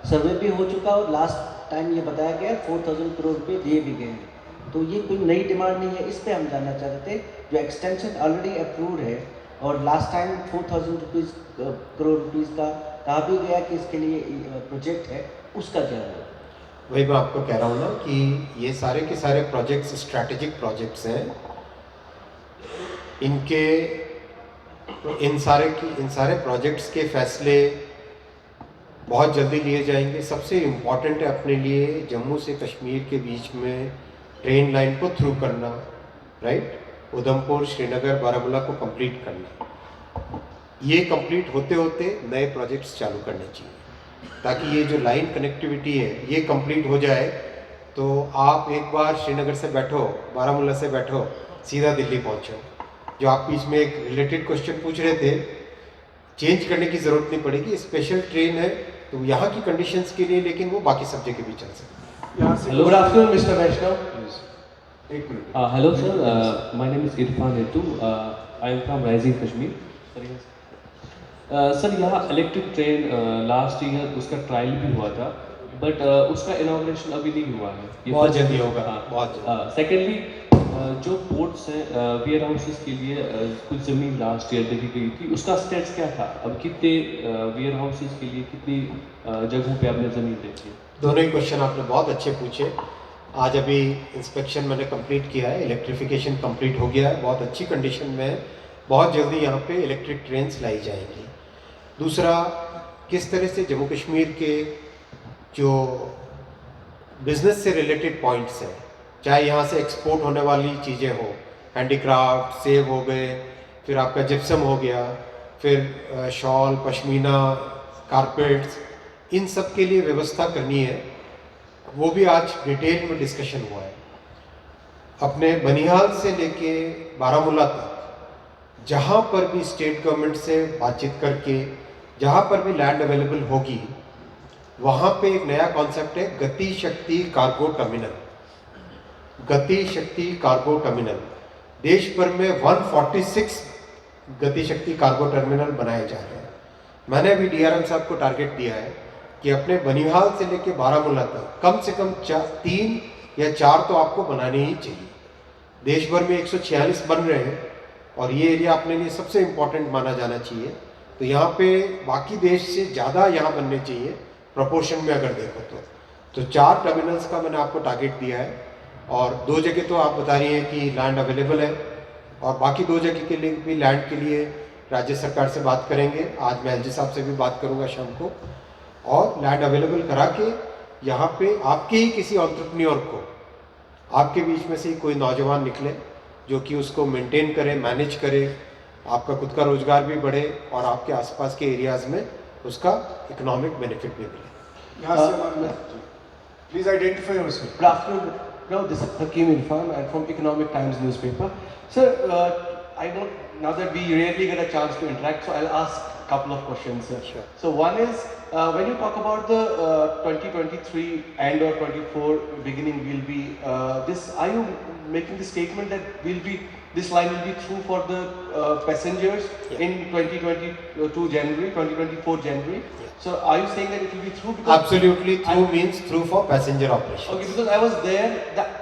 सर्वे भी हो चुका और लास्ट टाइम ये बताया गया 4000 करोड़ रुपये दिए भी गए हैं। तो ये कोई नई डिमांड नहीं है, इस पे हम जानना चाहते थे। जो एक्सटेंशन ऑलरेडी अप्रूव्ड है और लास्ट टाइम 4000 करोड़ रुपीज़ का कहा भी गया कि इसके लिए प्रोजेक्ट है, उसका क्या हुआ? वही मैं आपको कह रहा हूँ ना कि ये सारे के सारे प्रोजेक्ट्स स्ट्रैटेजिक प्रोजेक्ट्स हैं। इन सारे प्रोजेक्ट्स के फैसले बहुत जल्दी लिए जाएंगे। सबसे इम्पॉर्टेंट है अपने लिए जम्मू से कश्मीर के बीच में ट्रेन लाइन को थ्रू करना, राइट, उधमपुर श्रीनगर बारामूला को कंप्लीट करना। ये कंप्लीट होते होते नए प्रोजेक्ट्स चालू करने चाहिए ताकि ये जो लाइन कनेक्टिविटी है ये कंप्लीट हो जाए। तो आप एक बार श्रीनगर से बैठो, बारामूला से बैठो, सीधा दिल्ली पहुंचो। जो आप बीच में एक रिलेटेड क्वेश्चन पूछ रहे थे, चेंज करने की ज़रूरत नहीं पड़ेगी। स्पेशल ट्रेन है तो यहाँ की कंडीशंस के लिए, लेकिन वो बाकी सब जगह भी चल सकती है। Good afternoon, Mr. Vaishnav. एक minute. Hello, sir. My name is Irfan Ritu. I am from Rising Kashmir. Sir यहाँ इलेक्ट्रिक ट्रेन लास्ट ईयर उसका ट्रायल भी हुआ था, बट उसका इनॉग्रेशन अभी नहीं हुआ है। ये बहुत जल्दी होगा, बहुत जल्दी। सेकेंडली, जो पोर्ट्स हैं वेयर हाउसेस के लिए कुछ ज़मीन लास्ट ईयर देखी गई थी, उसका स्टेट्स क्या था? अब कितने वेयर हाउसेस के लिए कितनी जगहों पे आपने ज़मीन देखी? दोनों ही क्वेश्चन आपने बहुत अच्छे पूछे। आज अभी इंस्पेक्शन मैंने कंप्लीट किया है, इलेक्ट्रिफिकेशन कंप्लीट हो गया है, बहुत अच्छी कंडीशन में है। बहुत जल्दी यहाँ पे इलेक्ट्रिक ट्रेन्स लाई जाएंगी। दूसरा, किस तरह से जम्मू कश्मीर के जो बिज़नेस से रिलेटेड पॉइंट्स हैं, चाहे यहाँ से एक्सपोर्ट होने वाली चीज़ें हो, हैंडीक्राफ्ट, सेब हो गए, फिर आपका जिप्सम हो गया, फिर शॉल, पश्मीना, कारपेट्स, इन सब के लिए व्यवस्था करनी है। वो भी आज डिटेल में डिस्कशन हुआ है। अपने बनिहाल से लेके बारामूला तक जहाँ पर भी स्टेट गवर्नमेंट से बातचीत करके जहाँ पर भी लैंड अवेलेबल होगी, वहाँ पे एक नया कॉन्सेप्ट है गति शक्ति कार्गो टर्मिनल। गति शक्ति कार्गो टर्मिनल देश भर में 146 गति शक्ति कार्गो टर्मिनल बनाए जा रहे हैं। मैंने अभी डीआरएम साहब को टारगेट दिया है कि अपने बनिहाल से लेके बारामूला तक कम से कम 3 या 4 तो आपको बनाने ही चाहिए। देश भर में 146 बन रहे हैं और ये एरिया अपने लिए सबसे इम्पोर्टेंट माना जाना चाहिए। तो यहाँ पे बाकी देश से ज़्यादा यहाँ बनने चाहिए प्रोपोर्शन में अगर देखो तो 4 टर्मिनल्स का मैंने आपको टारगेट दिया है और 2 जगह तो आप बता रही हैं कि लैंड अवेलेबल है और बाकी 2 जगह के लिए भी लैंड के लिए राज्य सरकार से बात करेंगे। आज मैं एलजी साहब से भी बात करूँगा शाम को, और लैंड अवेलेबल करा के यहाँ पे आपके ही किसी एंटरप्रेन्योर को, आपके बीच में से ही कोई नौजवान निकले जो कि उसको मेंटेन करे, मैनेज करे, आपका खुद का रोजगार भी बढ़े और आपके आसपास के एरियाज में उसका इकोनॉमिक बेनिफिट भी मिले। Please identify yourself. Good afternoon. No, this is Hakeem Irfan. I'm from Economic Times newspaper. Sir, I know now that we rarely get a chance to interact, so I'll ask a couple of questions. Sure. So one is, when you talk about the 2023 and or 24 beginning will be this, are you making the statement that this line will be through for the passengers in 2022 January, 2024 January? So are you saying that it will be through? Absolutely, through means through for passenger operations. Okay, because I was there,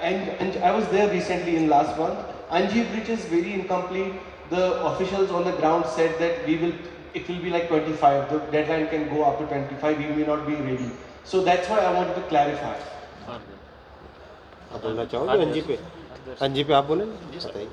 and I was there recently in last month. Anji Bridge is very incomplete. The officials on the ground said that it will be like 25. The deadline can go up to 25. We may not be ready. So that's why I wanted to clarify. आप बोलना चाहोगे अंजी पे? अंजी पे आप बोलें, बताइए।